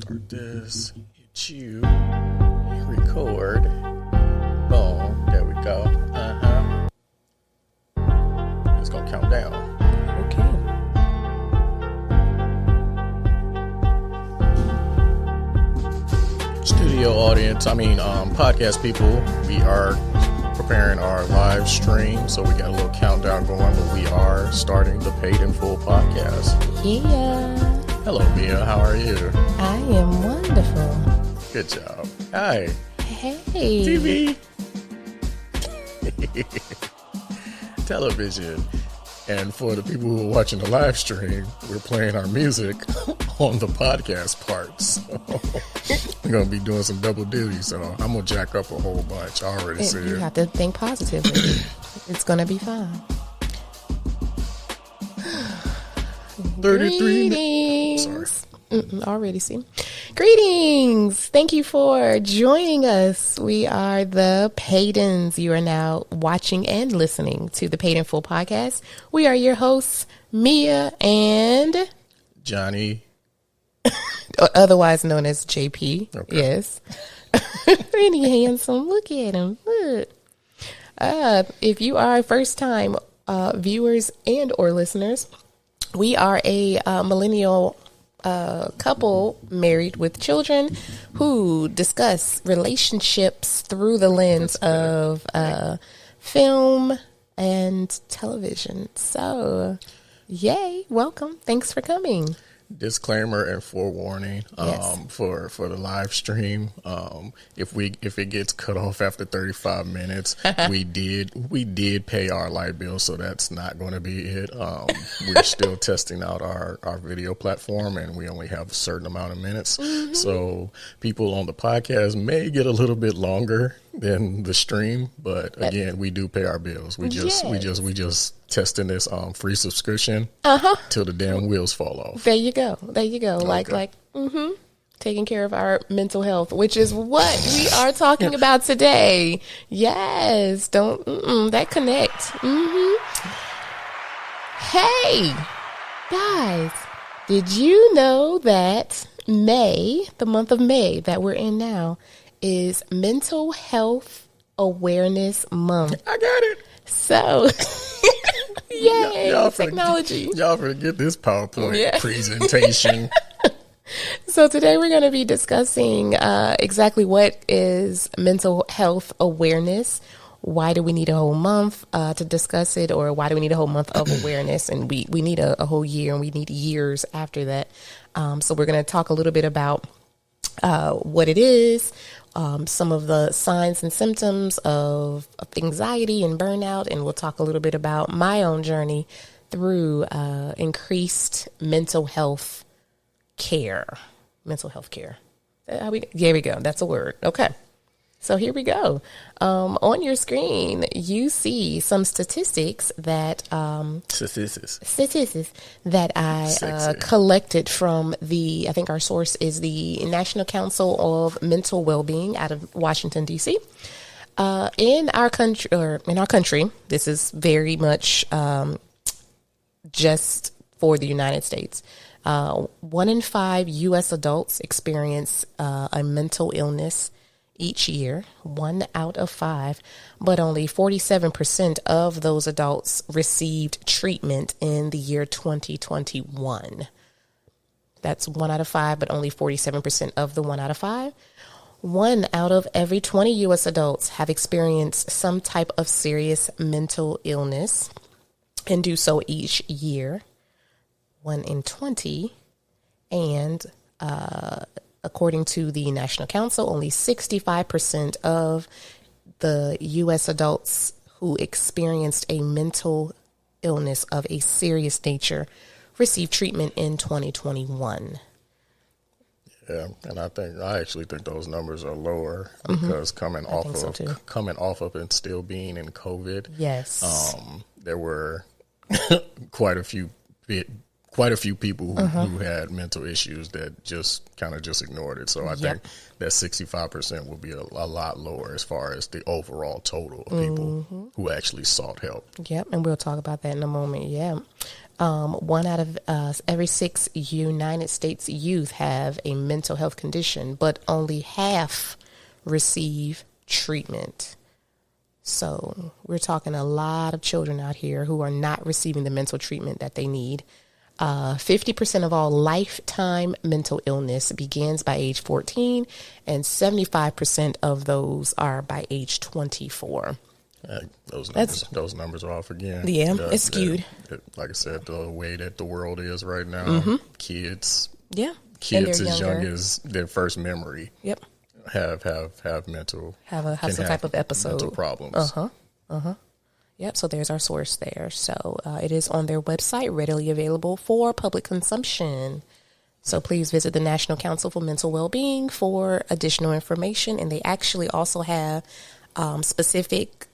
Start this. Hit you. Record. Boom. There we go. It's gonna count down. Okay. Studio audience, podcast people, we are preparing our live stream, so we got a little countdown going, but we are starting the Paid in Full podcast. Yeah. Hello, Mia. How are you? I am wonderful. Good job. Hi. Hey. TV. Television. And for the people who are watching the live stream, we're playing our music on the podcast part. So we're going to be doing some double duty. So I'm going to jack up a whole bunch. I already see You it. have to think positively. It's going to be fine. 33 Greetings. Sorry. Already see. Greetings. Thank you for joining us. We are the Paydens. You are now watching and listening to the Paid in Full podcast. We are your hosts, Mia and Johnny. otherwise known as JP. Okay. Yes. Pretty handsome. Look at him. Look. If you are first time viewers and or listeners, we are a millennial couple married with children who discuss relationships through the lens of film and television. So, yay, welcome. Thanks for coming. Disclaimer and forewarning Yes. for the live stream. If it gets cut off after 35 minutes, we did pay our light bill, so that's not going to be it. We're still testing out our video platform, and we only have a certain amount of minutes. Mm-hmm. So people on the podcast may get a little bit longer than the stream, but again, we do pay our bills. We just testing this free subscription till the damn wheels fall off. There you go. Like taking care of our mental health, which is what we are talking about today. Yes. That connect. Hey, guys, did you know that May, the month of May that we're in now, is Mental Health Awareness Month? I got it. So, yay, Y'all technology. Y'all forget this PowerPoint presentation. So today we're going to be discussing exactly what is mental health awareness. Why do we need a whole month to discuss it, or why do we need a whole month of awareness? And we need a whole year, and we need years after that. So we're going to talk a little bit about what it is, some of the signs and symptoms of anxiety and burnout, and we'll talk a little bit about my own journey through increased mental health care. There we go. That's a word. Okay. So here we go. On your screen, you see some statistics that that I collected from I think our source is the National Council of Mental Wellbeing out of Washington, D.C. In our country, this is very much just for the United States. 1 in 5 U.S. adults experience a mental illness each year, 1 out of 5, but only 47% of those adults received treatment in the year 2021. That's 1 out of 5, but only 47% of the 1 out of 5. 1 out of every 20 U.S. adults have experienced some type of serious mental illness and do so each year. 1 in 20, and according to the National Council, only 65% of the U.S. adults who experienced a mental illness of a serious nature received treatment in 2021. Yeah, and I actually think those numbers are lower because coming off of and still being in COVID, yes, there were quite a few people who had mental issues that just ignored it. So I think that 65% will be a lot lower as far as the overall total of people who actually sought help. Yep, and we'll talk about that in a moment. Yeah. One out of every 6 United States youth have a mental health condition, but only half receive treatment. So we're talking a lot of children out here who are not receiving the mental treatment that they need. 50% of all lifetime mental illness begins by age 14, and 75% of those are by age 24. Those numbers are off again. Yeah, it's skewed. Like I said, the way that the world is right now, kids as young as their first memory, have mental some type of episode, mental problems. Yep. So there's our source there. So it is on their website, readily available for public consumption. So please visit the National Council for Mental Wellbeing for additional information, and they actually also have specific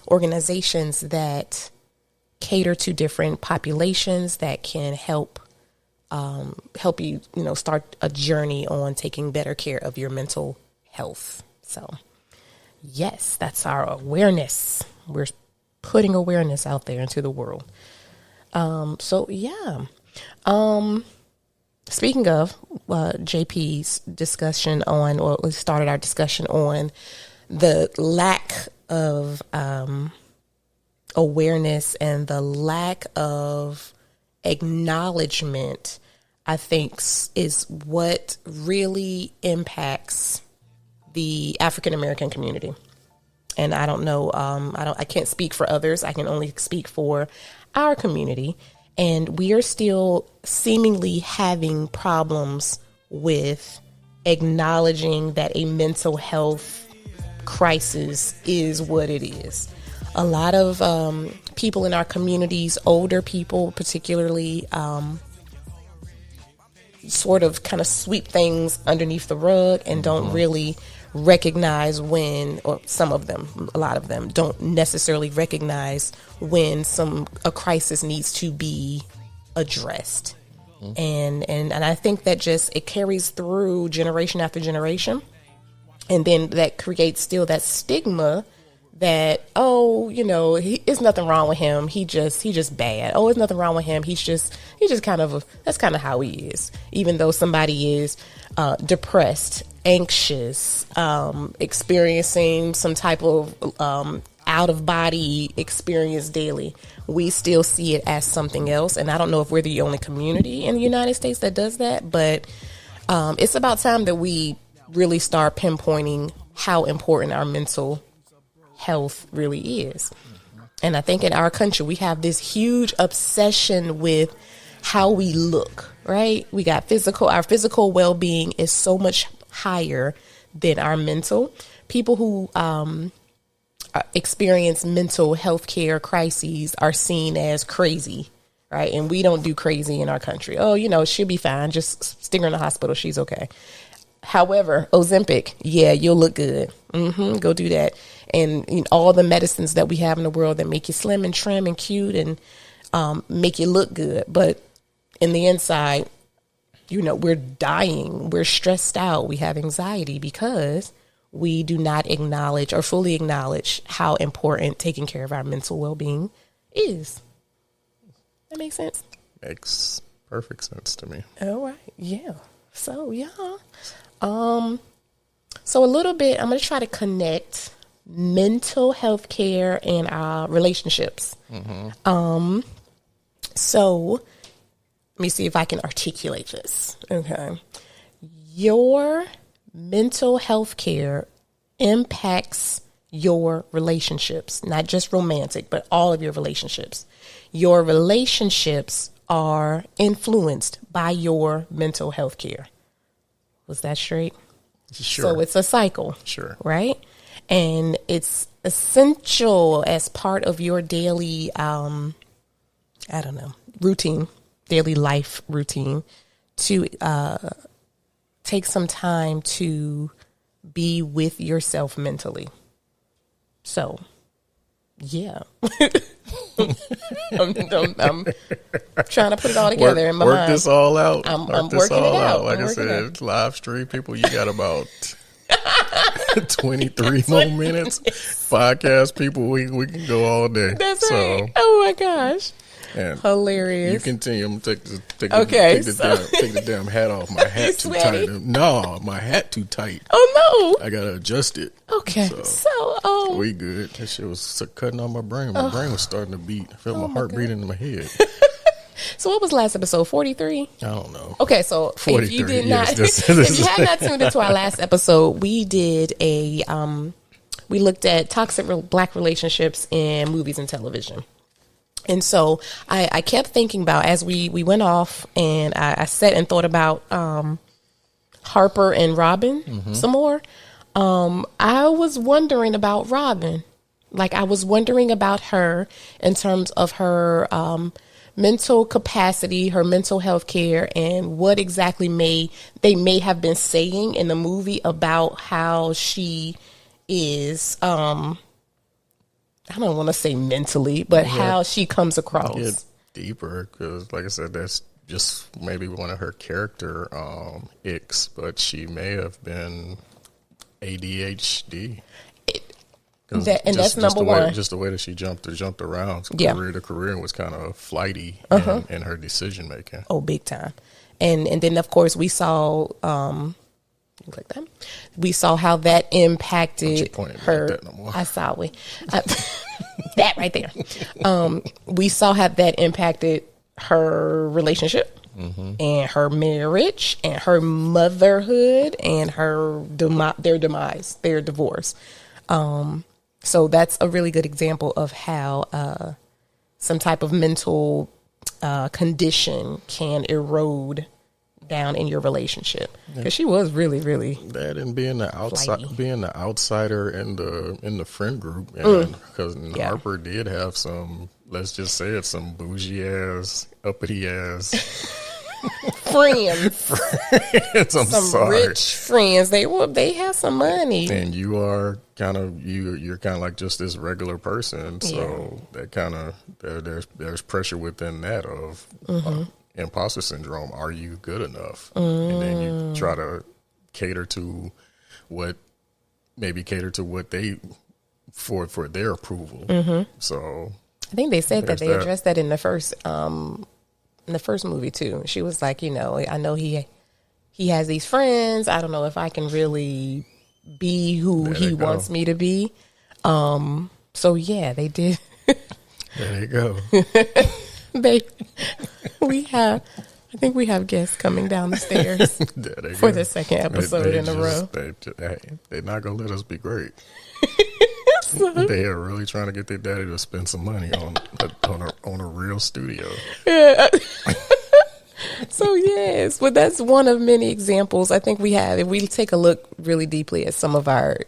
organizations that cater to different populations that can help you, start a journey on taking better care of your mental health. So, yes, that's our awareness. We're putting awareness out there into the world. Speaking of JP's discussion on, or we started our discussion on the lack of awareness and the lack of acknowledgement, I think is what really impacts the African American community. And I don't know, I can't speak for others. I can only speak for our community. And we are still seemingly having problems with acknowledging that a mental health crisis is what it is. A lot of people in our communities, older people particularly, sort of kind of sweep things underneath the rug and don't really recognize when, or some of them, a lot of them don't necessarily recognize when a crisis needs to be addressed. And I think that it carries through generation after generation. And then that creates still that stigma that, there's nothing wrong with him. He just bad. Oh, there's nothing wrong with him. He's just that's kind of how he is. Even though somebody is depressed, anxious, experiencing some type of out of body experience daily, we still see it as something else. And I don't know if we're the only community in the United States that does that, but it's about time that we really start pinpointing how important our mental health really is. And I think in our country, we have this huge obsession with how we look, right? We got our physical well-being is so much higher than our mental. People who experience mental health care crises are seen as crazy, right? And we don't do crazy in our country. Oh, she'll be fine. Just stick her in the hospital. She's okay. However, Ozempic, you'll look good. Go do that. And all the medicines that we have in the world that make you slim and trim and cute and make you look good. But in the inside, we're dying. We're stressed out. We have anxiety because we do not acknowledge or fully acknowledge how important taking care of our mental well-being is. That makes sense? Makes perfect sense to me. All right. Yeah. So, so a little bit, I'm going to try to connect mental health care and our relationships. So let me see if I can articulate this. Okay. Your mental health care impacts your relationships, not just romantic, but all of your relationships. Your relationships are influenced by your mental health care. Was that straight? Sure. So it's a cycle. Sure. Right? And it's essential as part of your daily, routine, daily life routine to take some time to be with yourself mentally. So, yeah. I'm trying to put it all together in my mind. Work this all out. I'm working it out. Like I said, live stream people, you got about 23 more minutes. Podcast people, we can go all day. That's right. Oh my gosh. And Hilarious. You continue. I'm gonna take Okay, take the damn hat off. My hat too sweaty? tight. No, my hat too tight. Oh no. I gotta adjust it. Okay. So we good. That shit was cutting on my brain. My brain was starting to beat. I felt my heart beating in my head. So what was the last episode? 43? I don't know. Okay, so if you did not, if you have not tuned into our last episode, we did we looked at toxic black relationships in movies and television. And so I kept thinking about, as we went off, and I sat and thought about Harper and Robin some more. I was wondering about Robin. Like, I was wondering about her in terms of her mental capacity, her mental health care, and what exactly they may have been saying in the movie about how she is, I don't want to say mentally, but how she comes across. Get deeper, because like I said, that's just maybe one of her character icks, but she may have been ADHD. That's number one. Just the way that she jumped around career to career, and was kind of flighty in her decision making. Oh, big time. And then of course we saw like that. We saw how that impacted her. Like that no more. I saw that right there. We saw how that impacted her relationship and her marriage and her motherhood and their demise, their divorce. So that's a really good example of how some type of mental condition can erode down in your relationship, because she was really, really that, and being the outsider in the friend group, because Harper did have some, let's just say it, some bougie ass, uppity ass friends. Some rich friends. They have some money, and you are you're kind of like just this regular person. So that kind of there's pressure within that of imposter syndrome. Are you good enough? And then you try to cater to what they for their approval. So I think they said that they addressed that in the first movie too. She was like, I know he has these friends. I don't know if I can really be who he wants me to be. So yeah, they did. There you go. I think we have guests coming down the stairs for the second episode in a row. They're not gonna let us be great. They are really trying to get their daddy to spend some money on a real studio. Yeah. So yes, but that's one of many examples I think we have. If we take a look really deeply at some of our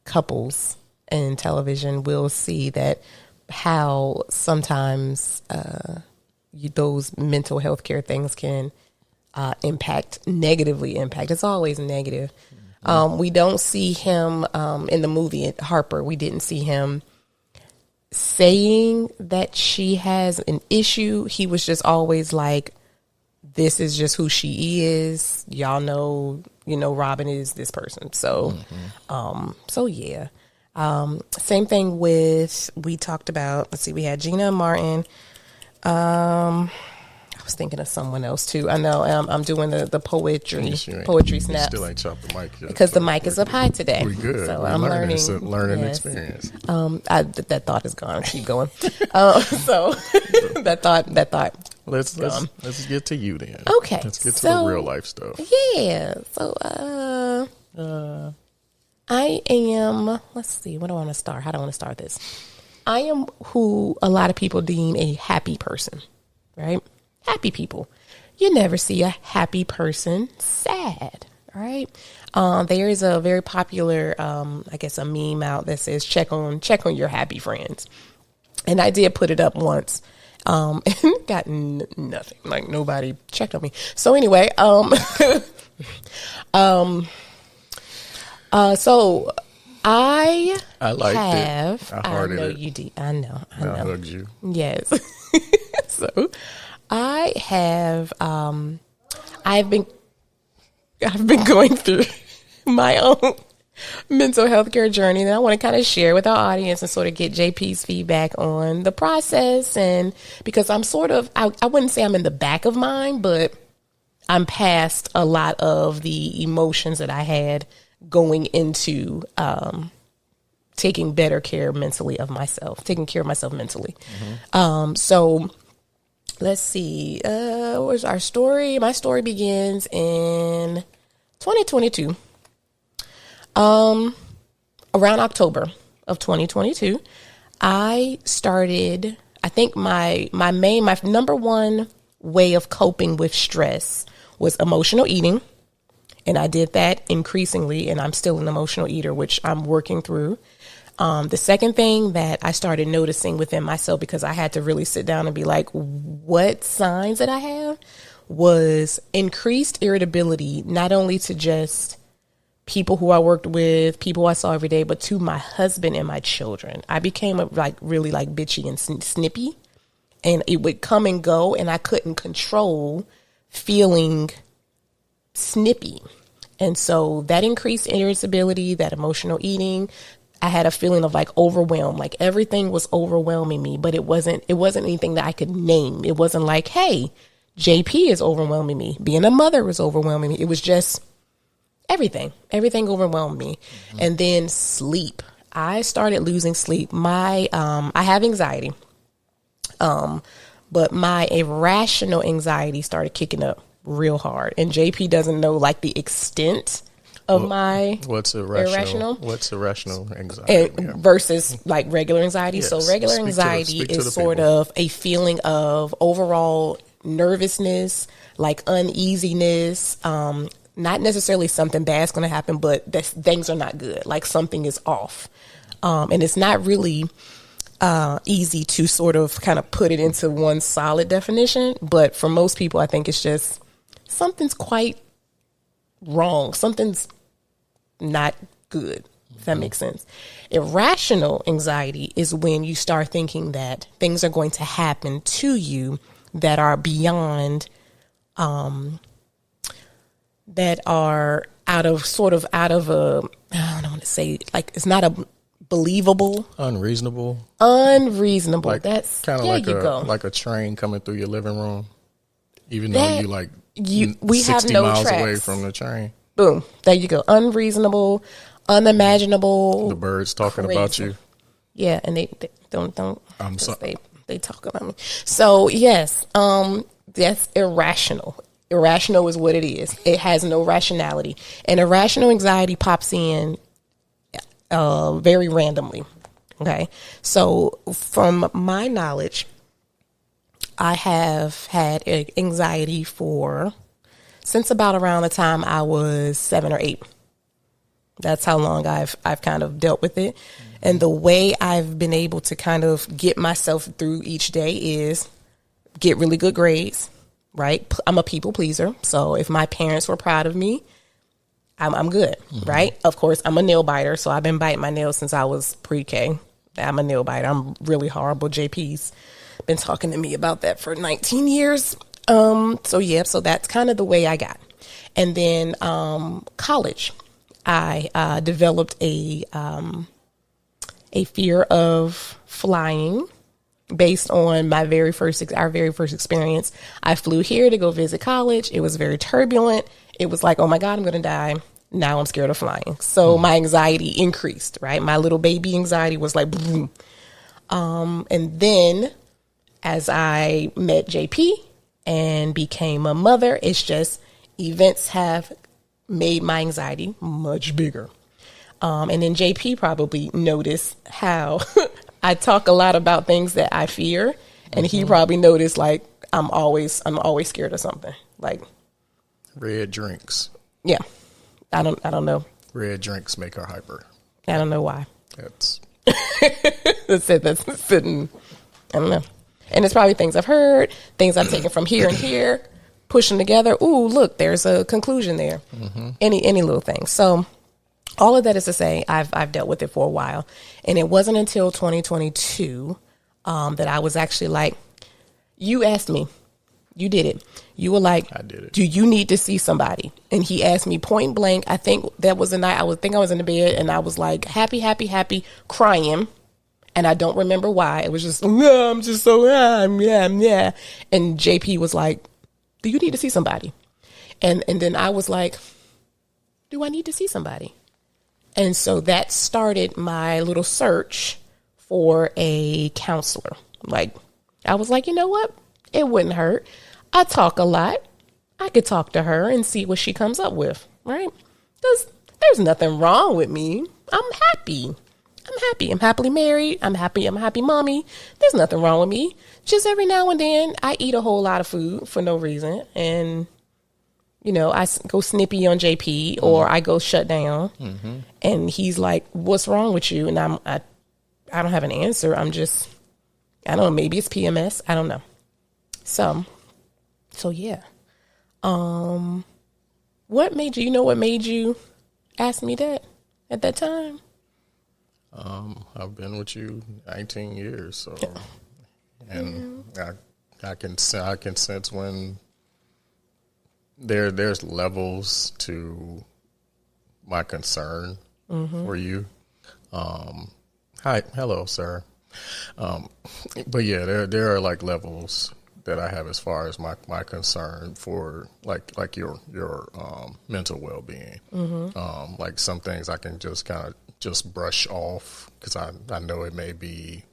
couples in television, we'll see that how sometimes those mental health care things can negatively impact. It's always negative. We don't see him in the movie Harper. We didn't see him saying that she has an issue. He was just always like, this is just who she is. Y'all know, Robin is this person. So, so yeah. Same thing we talked about, let's see, we had Gina and Martin. I was thinking of someone else too. I know I'm doing the poetry snaps. Still ain't chopped the mic yet, because the mic is up high today. We good. So I'm learning yes. experience. That thought is gone. Keep going. So that thought. Let's get to you then. Okay. Let's get to the real life stuff. Yeah. So I am. Let's see. What do I want to start? How do I want to start this? I am who a lot of people deem a happy person, right? Happy people. You never see a happy person sad, right? There is a very popular, I guess, a meme out that says check on your happy friends, and I did put it up once, and got nothing. Like, nobody checked on me. So anyway, so I liked have. it. I hearted know it. you did. I know. I hugged you. Yes. So I have. I've been going through my own mental health care journey that I want to kind of share with our audience and sort of get JP's feedback on the process. And because I'm sort of, I wouldn't say I'm in the back of mine, but I'm past a lot of the emotions that I had going into taking better care mentally of myself, taking care of myself mentally. So let's see, where's our story? My story begins in 2022. Around October of 2022, I started, I think my number one way of coping with stress was emotional eating. And I did that increasingly, and I'm still an emotional eater, which I'm working through. The second thing that I started noticing within myself, because I had to really sit down and be like, what signs that I have, was increased irritability, not only to just people who I worked with, people I saw every day, but to my husband and my children. I became really bitchy and snippy, and it would come and go, and I couldn't control feeling snippy. And so that increased irritability, that emotional eating, I had a feeling of overwhelm, like everything was overwhelming me, but it wasn't anything that I could name. It wasn't like, hey, JP is overwhelming me. Being a mother was overwhelming me. It was just everything overwhelmed me. And then sleep. I started losing sleep. I have anxiety. But my irrational anxiety started kicking up real hard. And JP doesn't know the extent of my what's irrational anxiety versus regular anxiety. Yes. So regular anxiety is sort of a feeling of overall nervousness, uneasiness, not necessarily something bad's going to happen, but things are not good. Something is off. And it's not really easy to sort of kind of put it into one solid definition. But for most people, I think it's just something's quite wrong. Something's not good, if that makes sense. Irrational anxiety is when you start thinking that things are going to happen to you that are beyond, that are out of a, I don't want to say, it's not a believable. Unreasonable. That's kind of like a train coming through your living room, even though we 60 have no miles tracks away from the train. Boom. There you go. Unreasonable, unimaginable. The birds talking crazy. about you. Yeah, and they don't. I'm sorry. They talk about me. So yes, that's irrational. Irrational is what it is. It has no rationality, and irrational anxiety pops in very randomly. Okay, so from my knowledge, I have had anxiety since about around the time I was 7 or 8. That's how long I've kind of dealt with it. And the way I've been able to kind of get myself through each day is get really good grades, right? I'm a people pleaser. So if my parents were proud of me, I'm good, right? Of course, I'm a nail biter. So I've been biting my nails since I was pre-K. I'm a nail biter. I'm really horrible. JP's been talking to me about that for 19 years. So that's kind of the way I got. And then college, I developed a fear of flying based on our very first experience. I flew here to go visit college. It was very turbulent. It was like, oh my God, I'm going to die. Now I'm scared of flying. So my anxiety increased, right? My little baby anxiety was like, boom. And then as I met JP and became a mother, it's just events have made my anxiety much bigger. And then JP probably noticed how I talk a lot about things that I fear. And he probably noticed I'm always scared of something, red drinks. Yeah. I don't know. Red drinks make her hyper. I don't know why. That's sitting. I don't know. And it's probably things I've heard, things I've taken from here and here, pushing together. Ooh, look, there's a conclusion there. Any little thing. So all of that is to say, I've dealt with it for a while. And it wasn't until 2022 that I was actually like, you asked me. You did it. You were like, I did it. do you need to see somebody? And he asked me point blank. I think that was the night I was in the bed, and I was like happy, crying. And I don't remember why. It was just, "Yeah, I'm just so, yeah. And JP was like, do you need to see somebody? And then I was like, do I need to see somebody? And so that started my little search for a counselor. Like, I was like, you know what? It wouldn't hurt. I talk a lot. I could talk to her and see what she comes up with, right? There's nothing wrong with me. I'm happy. I'm happily married. I'm happy. I'm a happy mommy. There's nothing wrong with me. Just every now and then I eat a whole lot of food for no reason. And, you know, I go snippy on JP or I go shut down. Mm-hmm. And he's like, what's wrong with you? And I don't have an answer. I don't know. Maybe it's PMS. I don't know. So yeah. What made you ask me that at that time? I've been with you 19 years, so, and I can sense when there's levels to my concern for you. Hello, sir. But yeah, there are like levels that I have as far as my concern for like your mental well-being. Like some things I can just kind of just brush off because I know it may be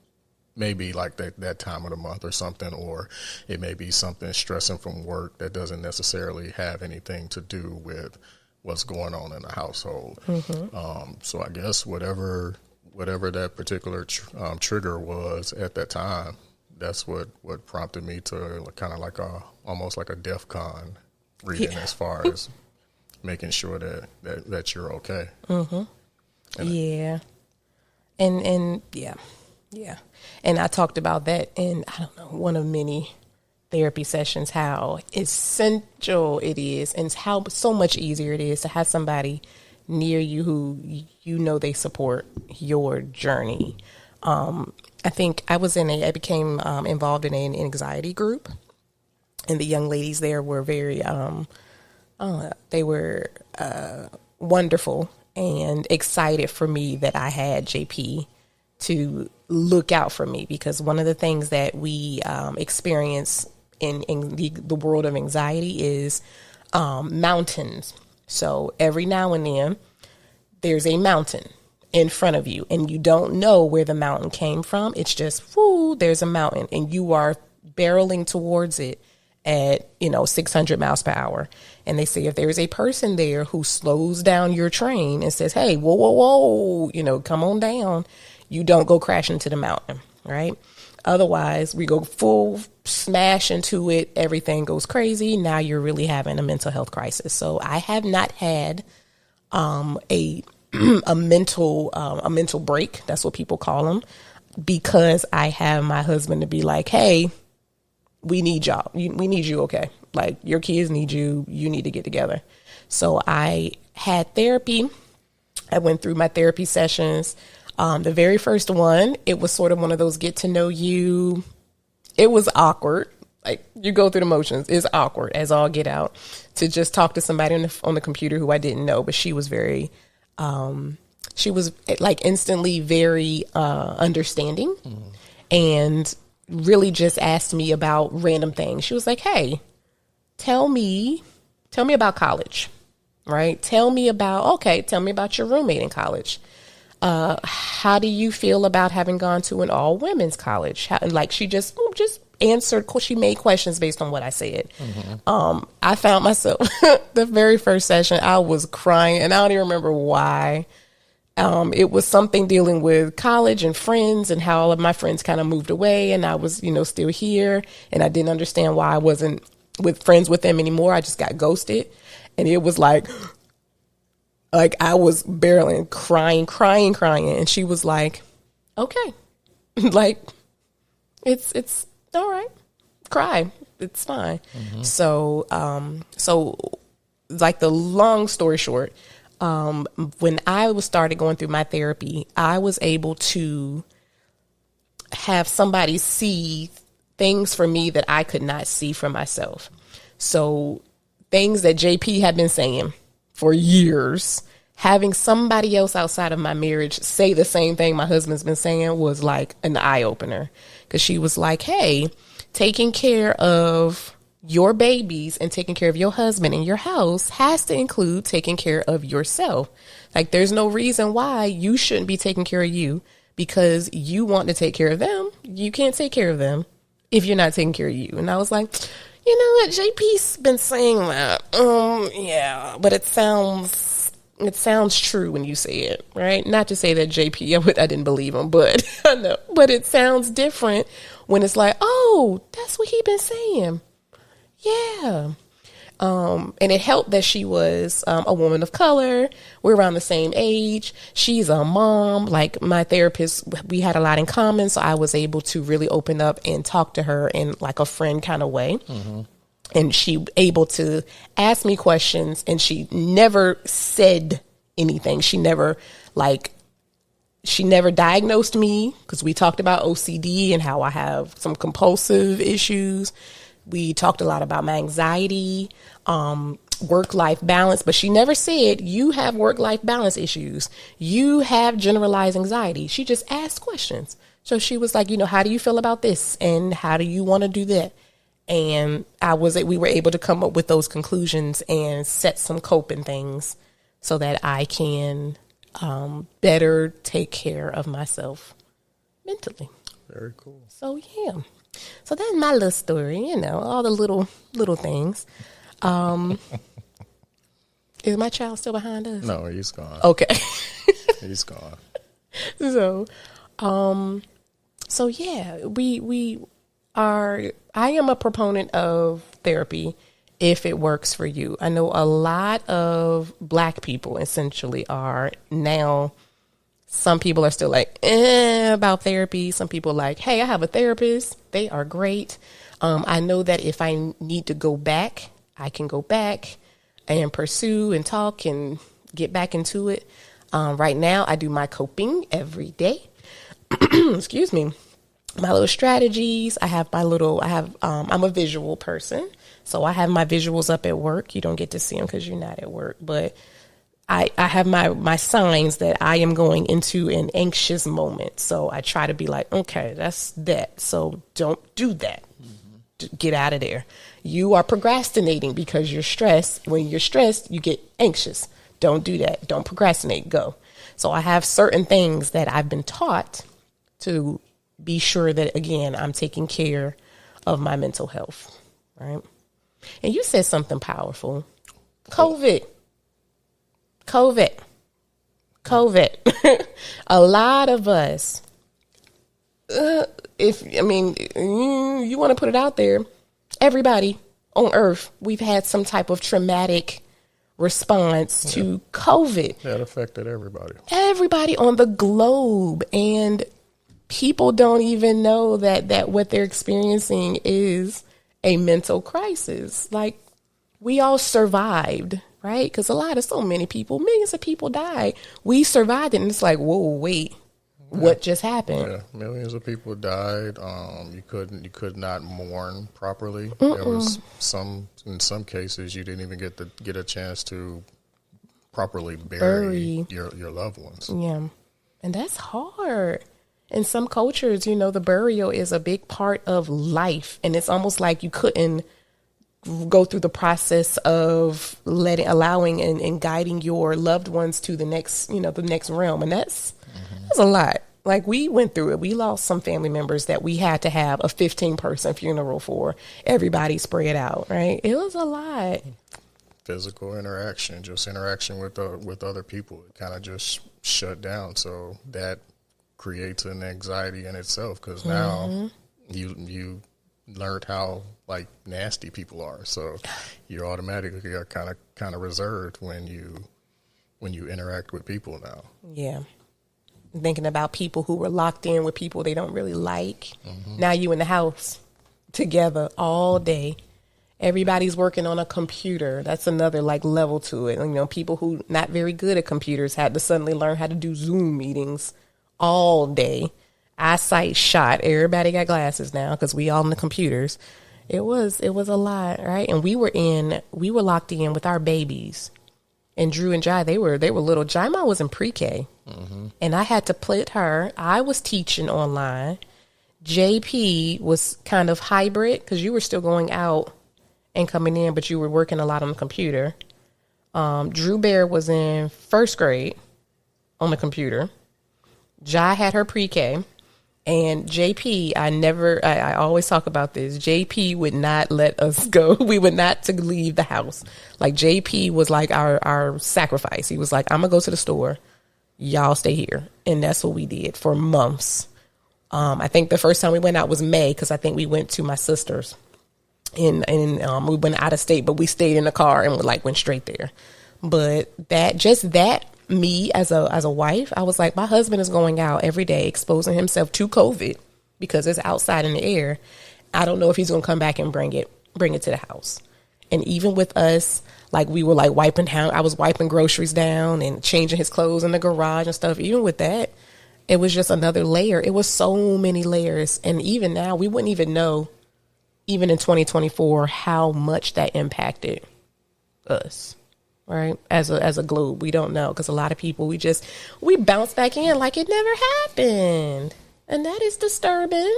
like that time of the month or something, or it may be something stressing from work that doesn't necessarily have anything to do with what's going on in the household. So I guess whatever that particular trigger was at that time, that's what prompted me to kind of like almost like a DEFCON reading as far as making sure that you're okay. Yeah. And yeah. And I talked about that in, I don't know, one of many therapy sessions, how essential it is and how so much easier it is to have somebody near you who you know they support your journey. I think I became involved in an anxiety group, and the young ladies there were very, they were wonderful and excited for me that I had JP to look out for me, because one of the things that we experience in the world of anxiety is mountains. So every now and then there's a mountain in front of you and you don't know where the mountain came from. It's just, there's a mountain and you are barreling towards it at, 600 miles per hour. And they say if there's a person there who slows down your train and says, hey, whoa, come on down, you don't go crash into the mountain, right? Otherwise, we go full smash into it. Everything goes crazy. Now you're really having a mental health crisis. So I have not had a mental break. That's what people call them, because I have my husband to be like, hey, we need y'all. We need you. Okay. Like your kids need you. You need to get together. So I had therapy. I went through my therapy sessions. The very first one, it was sort of one of those get to know you. It was awkward. Like you go through the motions. It's awkward as all get out to just talk to somebody on the computer who I didn't know, but she was very, she was like instantly very understanding and really just asked me about random things. She was like, hey, tell me about college, right? Tell me about your roommate in college. How do you feel about having gone to an all women's college? She just answered. She made questions based on what I said. I found myself the very first session, I was crying and I don't even remember why. It was something dealing with college and friends and how all of my friends kind of moved away and I was, still here and I didn't understand why I wasn't friends with them anymore. I just got ghosted and it was like I was barreling, crying. And she was like, okay, like it's all right. Cry. It's fine. So like the long story short, when I started going through my therapy, I was able to have somebody see things for me that I could not see for myself. So things that JP had been saying for years, having somebody else outside of my marriage say the same thing my husband's been saying was like an eye opener. Because she was like, hey, taking care of your babies and taking care of your husband and your house has to include taking care of yourself. Like, there's no reason why you shouldn't be taking care of you because you want to take care of them. You can't take care of them if you're not taking care of you. And I was like, you know what? JP's been saying that. Yeah, but it sounds true when you say it, right? Not to say that JP, I didn't believe him, but I know, but it sounds different when it's like, oh, that's what he been saying. Yeah. And it helped that she was a woman of color. We're around the same age. She's a mom. Like, my therapist, we had a lot in common. So I was able to really open up and talk to her in like a friend kind of way. Mm-hmm. And she able to ask me questions, and she never said anything. She never diagnosed me, because we talked about OCD and how I have some compulsive issues. We talked a lot about my anxiety, work-life balance, but she never said, you have work-life balance issues. You have generalized anxiety. She just asked questions. So she was like, how do you feel about this? And how do you want to do that? And we were able to come up with those conclusions and set some coping things so that I can better take care of myself mentally. Very cool. So, yeah. So that's my little story, all the little things. Is my child still behind us? No, he's gone. Okay. He's gone. So yeah, I am a proponent of therapy if it works for you. I know a lot of Black people essentially are now. Some people are still like, about therapy. Some people are like, hey, I have a therapist. They are great. I know that if I need to go back, I can go back and pursue and talk and get back into it. Right now, I do my coping every day. Excuse me. My little strategies. I'm a visual person. So I have my visuals up at work. You don't get to see them because you're not at work, but I have my signs that I am going into an anxious moment. So I try to be like, okay, that's that. So don't do that. Mm-hmm. Get out of there. You are procrastinating because you're stressed. When you're stressed, you get anxious. Don't do that. Don't procrastinate. Go. So I have certain things that I've been taught to be sure that, again, I'm taking care of my mental health. Right. And you said something powerful. COVID. A lot of us, you want to put it out there, everybody on earth, we've had some type of traumatic response to COVID. That affected everybody. Everybody on the globe. And people don't even know that what they're experiencing is a mental crisis. Like, we all survived. Right? Because so many people, millions of people died. We survived it. And it's like, whoa, wait, what just happened? Yeah, millions of people died. You could not mourn properly. There was in some cases, you didn't even get a chance to properly bury your loved ones. Yeah. And that's hard. In some cultures, the burial is a big part of life. And it's almost like you couldn't go through the process of allowing and guiding your loved ones to the next realm. And that's a lot. Like, we went through it. We lost some family members that we had to have a 15-person funeral for. Everybody spread out, right? It was a lot. Physical interaction, just interaction with other people, it kind of just shut down. So that creates an anxiety in itself, because now you learned how nasty people are, so you're automatically kind of reserved when you interact with people now. Yeah, thinking about people who were locked in with people they don't really like. Now you in the house together all day. Everybody's working on a computer. That's another level to it. People who not very good at computers had to suddenly learn how to do Zoom meetings all day. Eyesight shot. Everybody got glasses now because we all on the computers. It was a lot, right? And we were locked in with our babies. And Drew and Jai, they were little. Jaima was in pre-K. And I had to put her. I was teaching online. JP was kind of hybrid because you were still going out and coming in, but you were working a lot on the computer. Drew Bear was in first grade on the computer. Jai had her pre-K. And JP, I always talk about this. JP would not let us go. We would not to leave the house. Like JP was like our sacrifice. He was like, I'm going to go to the store. Y'all stay here. And that's what we did for months. I think the first time we went out was May because I think we went to my sister's. We went out of state, but we stayed in the car and went straight there. But me as a wife, I was like, my husband is going out every day, exposing himself to COVID because it's outside in the air. I don't know if he's going to come back and bring it to the house. And even with us, we were wiping down, I was wiping groceries down and changing his clothes in the garage and stuff. Even with that, it was just another layer. It was so many layers. And even now, we wouldn't even know, even in 2024, how much that impacted us. Right. As a globe, we don't know because a lot of people, we bounce back in like it never happened. And that is disturbing.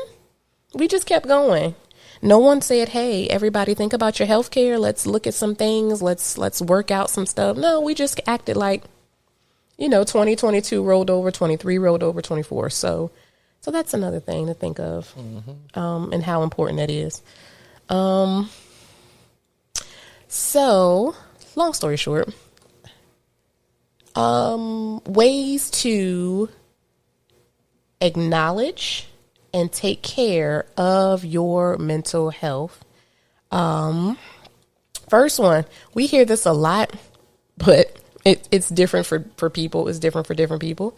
We just kept going. No one said, hey, everybody think about your health care. Let's look at some things. Let's work out some stuff. No, we just acted like, 2022 rolled over, 23 rolled over, 24. So that's another thing to think of and how important that is. So long story short, ways to acknowledge and take care of your mental health. First one, we hear this a lot, but it's different for people. It's different for different people.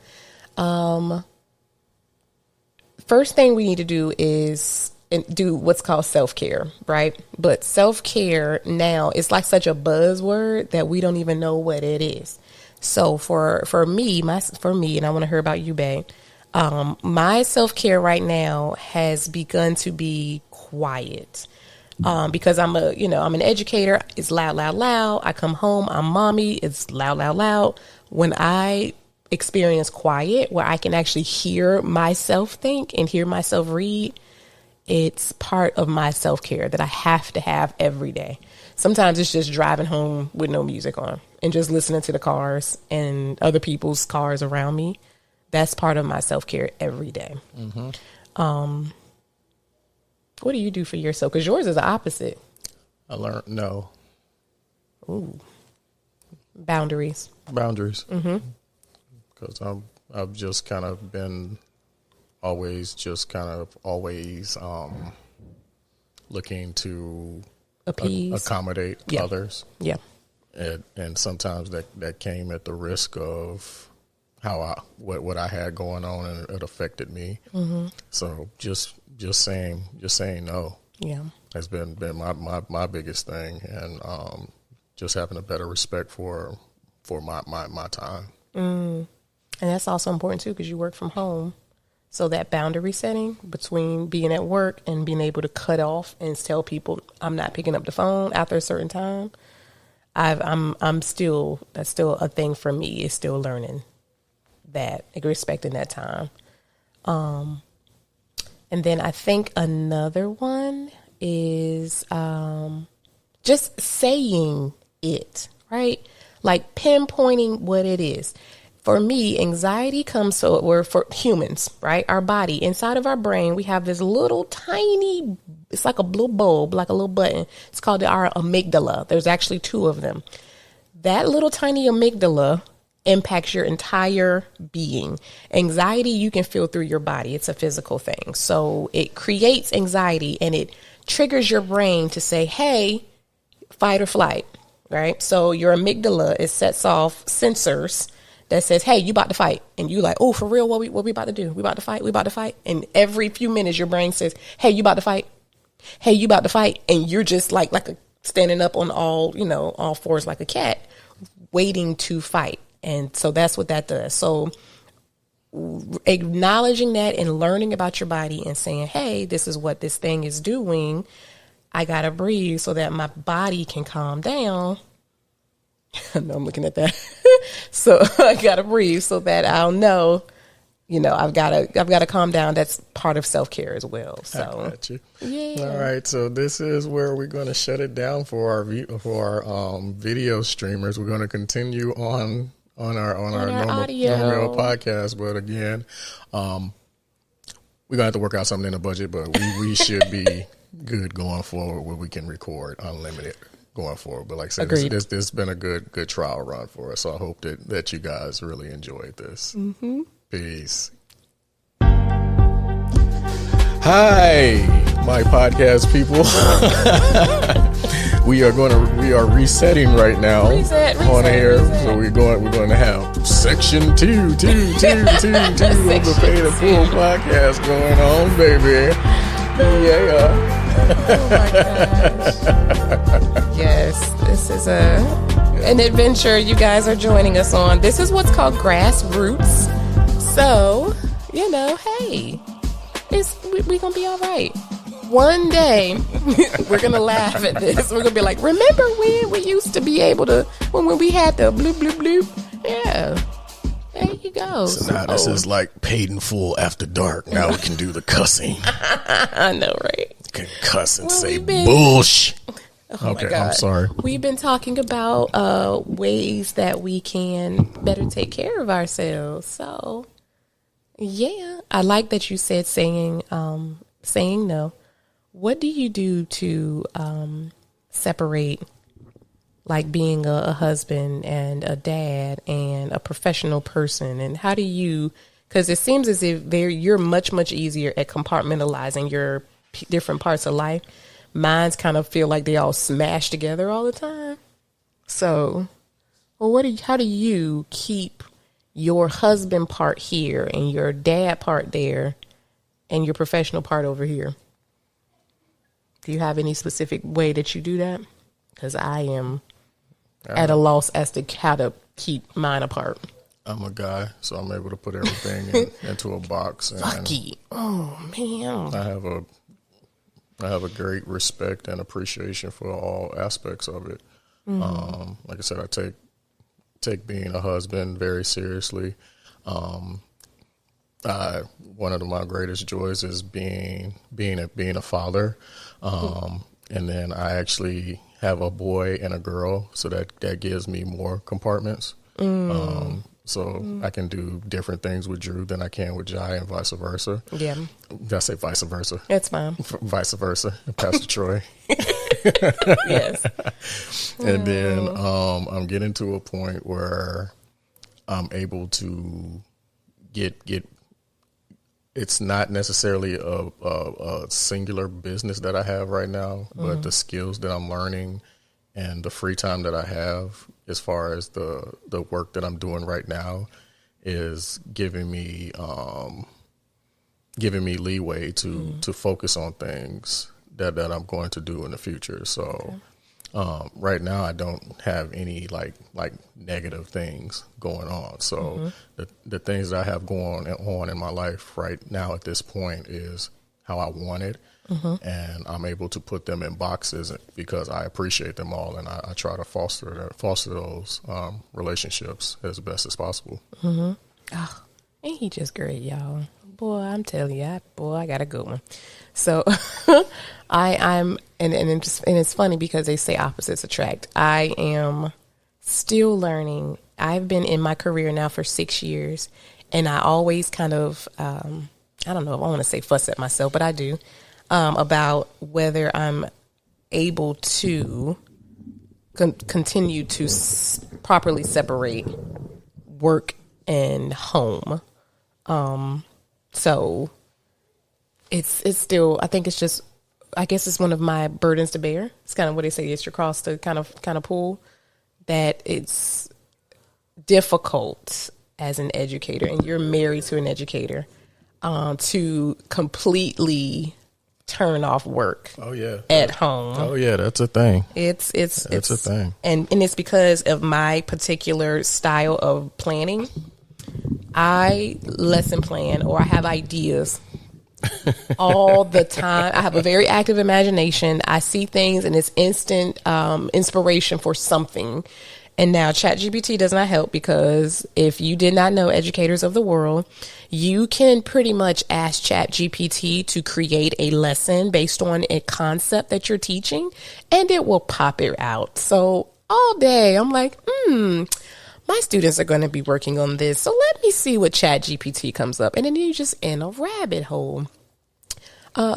First thing we need to do is do what's called self-care, right? But self-care now is like such a buzzword that we don't even know what it is. So for me, and I want to hear about you, babe. My self-care right now has begun to be quiet. Because I'm an educator. It's loud, loud, loud. I come home, I'm mommy. It's loud, loud, loud. When I experience quiet, where I can actually hear myself think and hear myself read, it's part of my self-care that I have to have every day. Sometimes it's just driving home with no music on and just listening to the cars and other people's cars around me. That's part of my self-care every day. What do you do for yourself? Because yours is the opposite. I learned no. Ooh. Boundaries. Because I've just kind of been always looking to appease, accommodate others. Yeah. And sometimes that came at the risk of what I had going on, and it affected me. So just saying no. Yeah. Has been my biggest thing, and just having a better respect for my time. And that's also important too, because you work from home. So that boundary setting between being at work and being able to cut off and tell people I'm not picking up the phone after a certain time. That's still a thing for me. It's still learning that, respecting that time. And then I think another one is just saying it, right? Like pinpointing what it is. For me, anxiety comes for humans, right? Our body, inside of our brain, we have this little tiny, it's like a little bulb, like a little button. It's called our amygdala. There's actually two of them. That little tiny amygdala impacts your entire being. Anxiety, you can feel through your body. It's a physical thing. So it creates anxiety and it triggers your brain to say, hey, fight or flight, right? So your amygdala, it sets off sensors that says, hey, you about to fight. And you like, oh, for real? What we about to do? We about to fight? We about to fight? And every few minutes, your brain says, hey, you about to fight? Hey, you about to fight? And you're just like standing up on all fours like a cat, waiting to fight. And so that's what that does. So acknowledging that and learning about your body and saying, hey, this is what this thing is doing. I gotta breathe so that my body can calm down. No, I'm looking at that. So I gotta breathe so that I'll know, I've gotta calm down. That's part of self-care as well. So I got you. yeah. All right, so this is where we're going to shut it down for our video streamers. We're going to continue on our normal podcast, but again, we're gonna have to work out something in the budget, but we should be good going forward where we can record unlimited going forward. But like I said, this has been a good trial run for us. So I hope that you guys really enjoyed this. Mm-hmm. Peace. Hi, my podcast people. We are resetting right now on air. So we're going to have section 2 of the Pay the Fool podcast going on, baby. Yeah. Oh my gosh. Yes, this is an adventure you guys are joining us on. This is what's called grassroots. So, hey, we're going to be all right. One day, we're going to laugh at this. We're going to be like, remember when we used to be able to, when we had the bloop, bloop, bloop? Yeah. There you go. So now this is like Paid in Full After Dark. Now we can do the cussing. I know, right? Can cuss and say bullshit. Oh okay, I'm sorry. We've been talking about ways that we can better take care of ourselves. So, yeah, I like that you said saying no. What do you do to separate, like being a husband and a dad and a professional person? And how do you? Because it seems as if you're much easier at compartmentalizing your different parts of life. Mine's kind of feel like they all smash together all the time. So, how do you keep your husband part here and your dad part there and your professional part over here? Do you have any specific way that you do that? Because I am at a loss as to how to keep mine apart. I'm a guy, so I'm able to put everything into a box. And Lucky. Oh, man. I have a great respect and appreciation for all aspects of it. Mm-hmm. Like I said, I take being a husband very seriously. One of my greatest joys is being a father. And then I actually have a boy and a girl, so that gives me more compartments. I can do different things with Drew than I can with Jai, and vice versa. Yeah. Did I say vice versa? It's fine. Vice versa, Pastor Troy. Yes. And then I'm getting to a point where I'm able to get. It's not necessarily a singular business that I have right now, but the skills that I'm learning and the free time that I have, as far as the work that I'm doing right now, is giving me leeway to focus on things that I'm going to do in the future. So right now I don't have any like negative things going on. So the things that I have going on in my life right now at this point is how I want it. And I'm able to put them in boxes because I appreciate them all, and I try to foster those relationships as best as possible. Oh, ain't he just great, y'all? Boy, I'm telling you, I got a good one. So and it's funny because they say opposites attract. I am still learning. I've been in my career now for 6 years, and I always kind of I don't know if I want to say fuss at myself, but I do. About whether I'm able to continue to properly separate work and home. So it's still, I think it's just, I guess it's one of my burdens to bear. It's kind of what they say, it's your cross to kind of pull, that it's difficult as an educator, and you're married to an educator, to completely turn off work. Oh yeah. At home. Oh yeah, that's a thing. It's a thing. And it's because of my particular style of planning. I lesson plan, or I have ideas all the time. I have a very active imagination. I see things and it's instant inspiration for something. And now ChatGPT does not help, because if you did not know, educators of the world, you can pretty much ask ChatGPT to create a lesson based on a concept that you're teaching, and it will pop it out. So all day I'm like, my students are going to be working on this, so let me see what ChatGPT comes up. And then you just in a rabbit hole.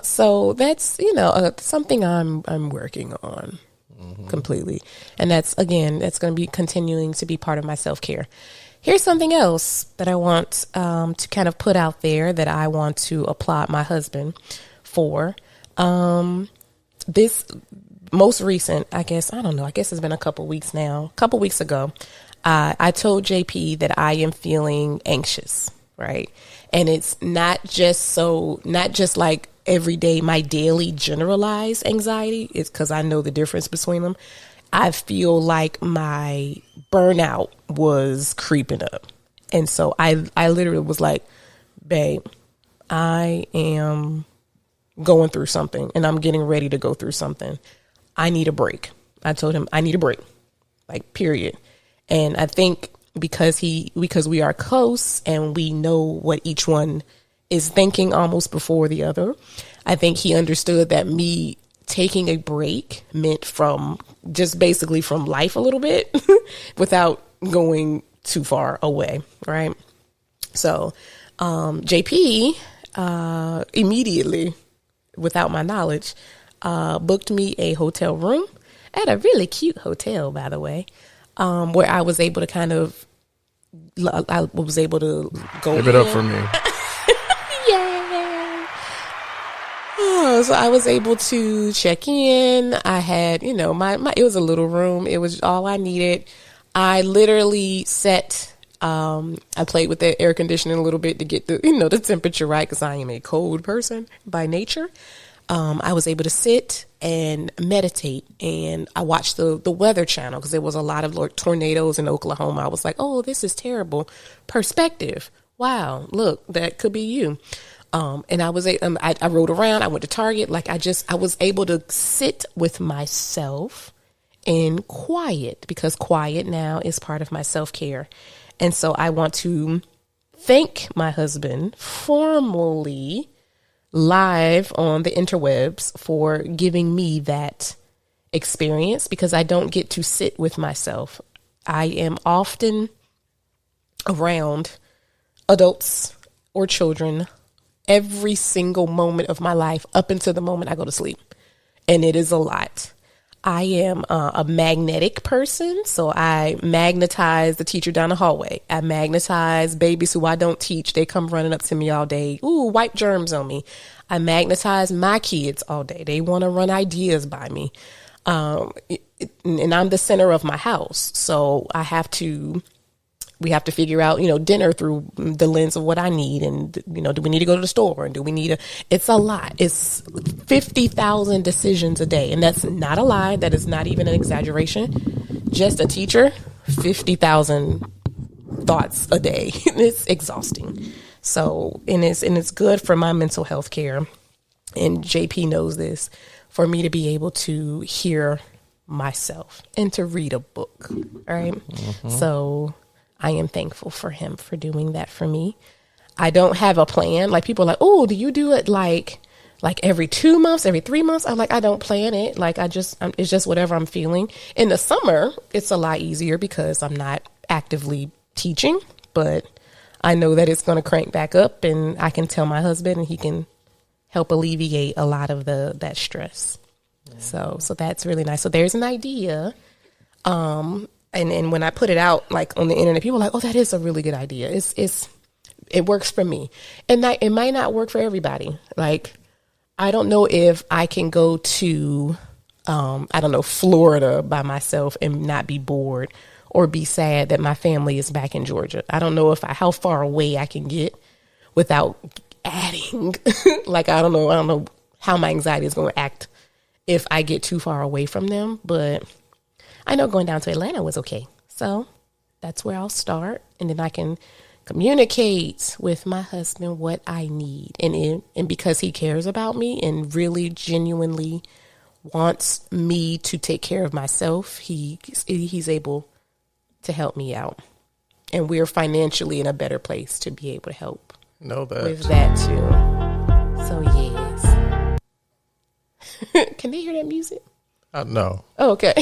So that's, something I'm working on. Completely. And that's going to be continuing to be part of my self-care. Here's something else that I want to kind of put out there that I want to applaud my husband for. This most recent, I guess it's been a couple weeks now. A couple weeks ago, I told JP that I am feeling anxious, right? And it's not just like every day, my daily generalized anxiety. Is because I know the difference between them. I feel like my burnout was creeping up. And so I literally was like, babe, I am going through something and I'm getting ready to go through something. I need a break. I told him I need a break, like, period. And I think because we are close and we know what each one is thinking almost before the other, I think he understood that me taking a break meant from just basically from life a little bit without going too far away. Right. So, JP, immediately, without my knowledge, booked me a hotel room at a really cute hotel, by the way, where I was able to go. Give it up for me. So I was able to check in. I had, it was a little room. It was all I needed. I literally I played with the air conditioning a little bit to get the temperature right, because I am a cold person by nature. I was able to sit and meditate, and I watched the Weather Channel because there was a lot of tornadoes in Oklahoma. I was like, oh, this is terrible. Perspective. Wow, look, that could be you. And I rode around. I went to Target. I was able to sit with myself in quiet, because quiet now is part of my self-care. And so I want to thank my husband formally live on the interwebs for giving me that experience, because I don't get to sit with myself. I am often around adults or children every single moment of my life up until the moment I go to sleep. And it is a lot. I am a magnetic person, so I magnetize the teacher down the hallway. I magnetize babies who I don't teach. They come running up to me all day. Ooh, wipe germs on me. I magnetize my kids all day. They want to run ideas by me. And I'm the center of my house. So we have to figure out, dinner through the lens of what I need. And, do we need to go to the store? And it's a lot. It's 50,000 decisions a day. And that's not a lie. That is not even an exaggeration. Just a teacher, 50,000 thoughts a day. It's exhausting. So, and it's good for my mental health care. And JP knows this, for me to be able to hear myself and to read a book. Right. Mm-hmm. So I am thankful for him for doing that for me. I don't have a plan. Like, people are like, oh, do you do it like every 2 months, every 3 months? I'm like, I don't plan it. Like, it's just whatever I'm feeling. In the summer, it's a lot easier because I'm not actively teaching, but I know that it's going to crank back up, and I can tell my husband, and he can help alleviate a lot of that stress. Yeah. So that's really nice. So there's an idea. And when I put it out, like, on the internet, people are like, oh, that is a really good idea. It works for me. And it might not work for everybody. Like, I don't know if I can go to, Florida by myself and not be bored or be sad that my family is back in Georgia. I don't know how far away I can get without adding. Like, I don't know how my anxiety is going to act if I get too far away from them. But I know going down to Atlanta was okay. So that's where I'll start. And then I can communicate with my husband what I need. And because he cares about me and really genuinely wants me to take care of myself, he's able to help me out. And we're financially in a better place to be able to help Know that. with that too. So yes. Can they hear that music? No. Oh, okay.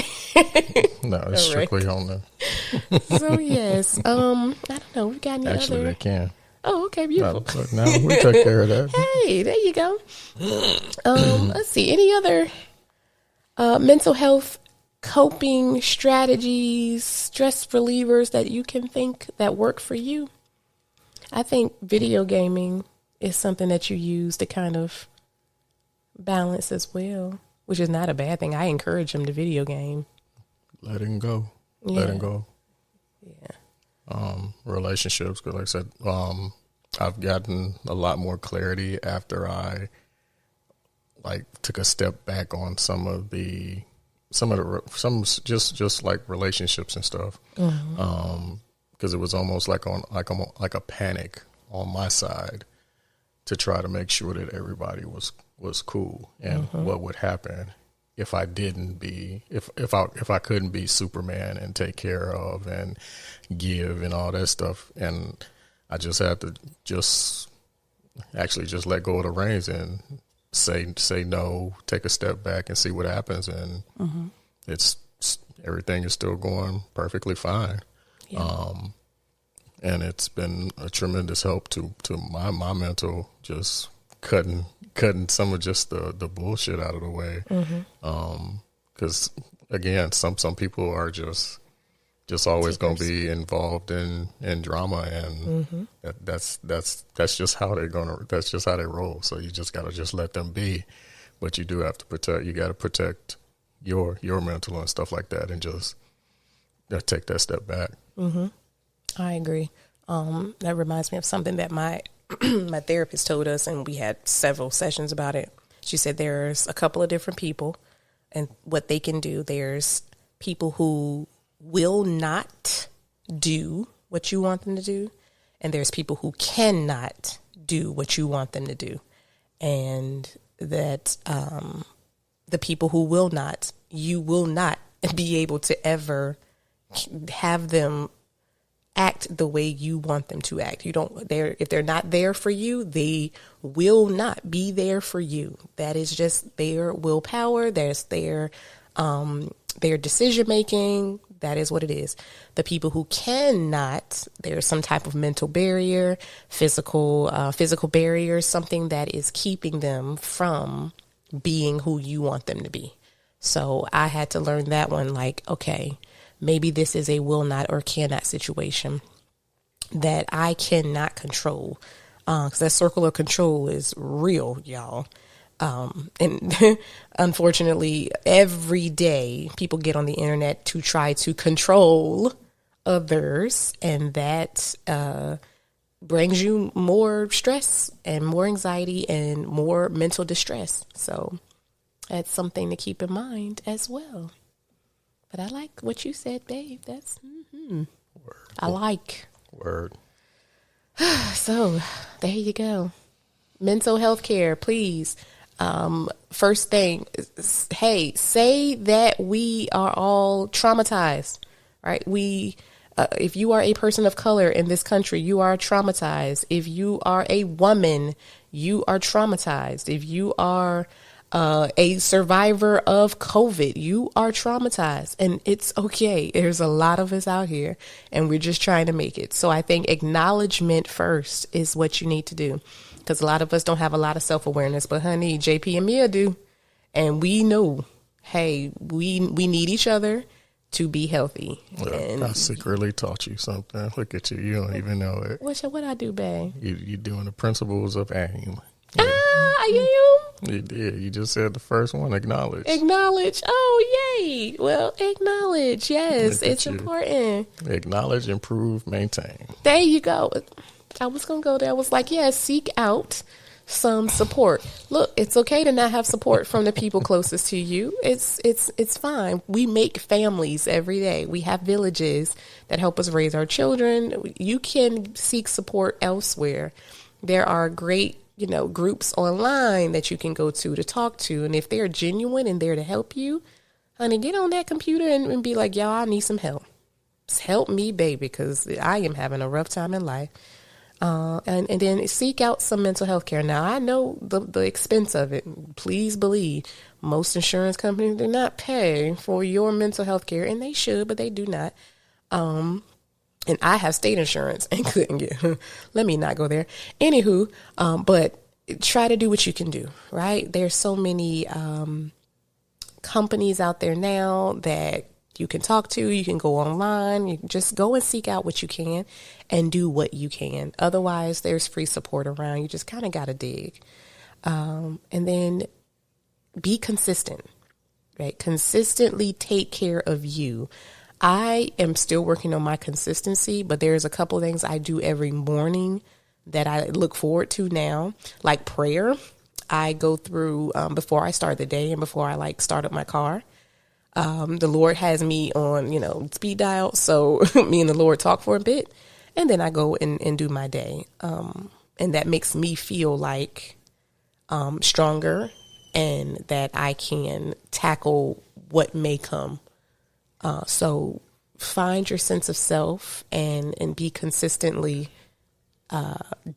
No, it's strictly on the. So yes. I don't know. We got any Actually, other? they can. Oh, okay, beautiful. No, we took care of that. Hey, there you go. Let's see. Any other mental health coping strategies, stress relievers that you can think that work for you? I think video gaming is something that you use to kind of balance as well, which is not a bad thing. I encourage them to video game. Letting go. Yeah. Letting go. Yeah. Relationships, because like I said, I've gotten a lot more clarity after I took a step back on some just like relationships and stuff. Because it was almost like a panic on my side to try to make sure that everybody was cool, and what would happen if I couldn't be Superman and take care of and give and all that stuff. And I just had to just let go of the reins and say no, take a step back and see what happens. And everything is still going perfectly fine. Yeah. And it's been a tremendous help to my mental, just cutting some of just the bullshit out of the way. Because again, some people are just always going to be involved in drama, and that's just how that's just how they roll. So you just got to just let them be, but you do have to you got to protect your mental and stuff like that, and just take that step back. I agree. That reminds me of something that my my therapist told us, and we had several sessions about it. She said there's a couple of different people and what they can do. There's people who will not do what you want them to do, and there's people who cannot do what you want them to do. And that the people who will not, you will not be able to ever have them act the way you want them to act. If they're not there for you, they will not be there for you. That is just their willpower. There's their decision making. That is what it is. The people who cannot, there's some type of mental barrier, physical barrier, something that is keeping them from being who you want them to be. So I had to learn that one, like, okay, maybe this is a will not or cannot situation that I cannot control. Because that circle of control is real, y'all. And unfortunately, every day people get on the internet to try to control others, and that brings you more stress and more anxiety and more mental distress. So that's something to keep in mind as well. But I like what you said, babe. That's Word. I like. Word. So there you go. Mental health care, please. First thing, hey, say that we are all traumatized, right? If you are a person of color in this country, you are traumatized. If you are a woman, you are traumatized. If you are a survivor of COVID, you are traumatized, and it's okay. There's a lot of us out here, and we're just trying to make it. So I think acknowledgement first is what you need to do, because a lot of us don't have a lot of self-awareness, but honey, JP and Mia do, and we know, hey, we need each other to be healthy. Well, and I secretly taught you something. Look at you. You don't even know it. What I do, babe? You're doing the principles of AIM. I am. You did. You just said the first one, acknowledge. Acknowledge. Oh, yay. Well, acknowledge. Yes, it's important. Acknowledge, improve, maintain. There you go. I was going to go there. I was like, yeah, seek out some support. Look, it's okay to not have support from the people closest to you. It's fine. We make families every day. We have villages that help us raise our children. You can seek support elsewhere. There are great, groups online that you can go to talk to. And if they're genuine and there to help you, honey, get on that computer and be like, y'all, I need some help. Just help me, baby, because I am having a rough time in life. And then seek out some mental health care. Now, I know the expense of it. Please believe most insurance companies do not pay for your mental health care, and they should, but they do not. And I have state insurance and couldn't get, let me not go there. Anywho, but try to do what you can do, right? There's so many companies out there now that you can talk to. You can go online. You can just go and seek out what you can and do what you can. Otherwise, there's free support around. You just kind of got to dig. And then be consistent, right? Consistently take care of you. I am still working on my consistency, but there's a couple of things I do every morning that I look forward to now, like prayer. I go through before I start the day and before I start up my car. The Lord has me on, speed dial. So me and the Lord talk for a bit, and then I go and do my day. And that makes me feel like stronger and that I can tackle what may come. So find your sense of self and be consistently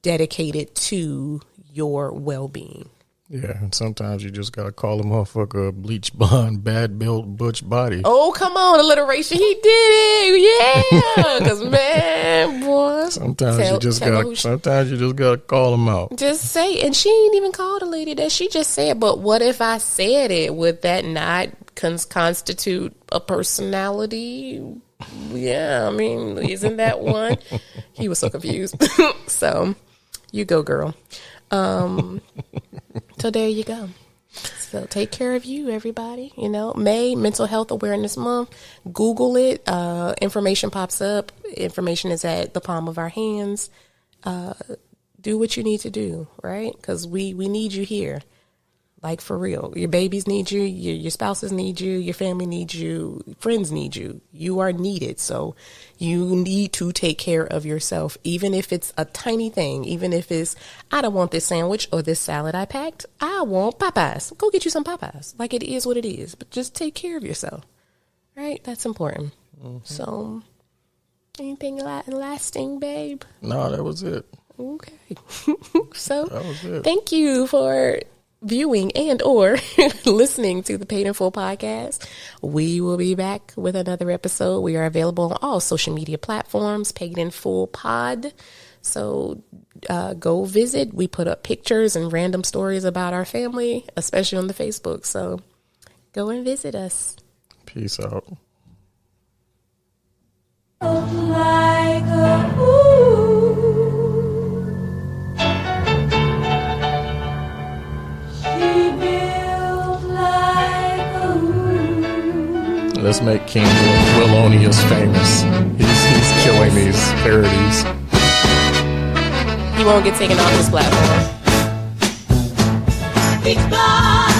dedicated to your well-being. Yeah, and sometimes you just gotta call a motherfucker a bleach blonde, bad built, butch body. Oh, come on, alliteration. He did it. Yeah. Because, man, boy. Sometimes you just gotta call him out. Just say, and she ain't even called a lady that. She just said, but what if I said it? Would that not constitute a personality? Yeah, I mean, isn't that one? He was so confused. So, you go, girl. So there you go. So take care of you, everybody. May Mental Health Awareness Month. Google it. Information pops up. Information is at the palm of our hands. Do what you need to do, right? Because we need you here. Like, for real. Your babies need you. Your spouses need you. Your family needs you. Friends need you. You are needed. So you need to take care of yourself, even if it's a tiny thing. Even if it's, I don't want this sandwich or this salad I packed. I want Popeyes. Go get you some Popeyes. Like, it is what it is. But just take care of yourself. Right? That's important. Mm-hmm. So, anything lasting, babe? No, that was it. Okay. So, that was it. Thank you for viewing and or listening to the Paid in Full podcast. We will be back with another episode. We are available on all social media platforms, Paid in Full Pod. So go visit. We put up pictures and random stories about our family, especially on the Facebook. So go and visit us. Peace out. Like a Let's make King Willonius famous. He's killing these parodies. He won't get taken off this platform. because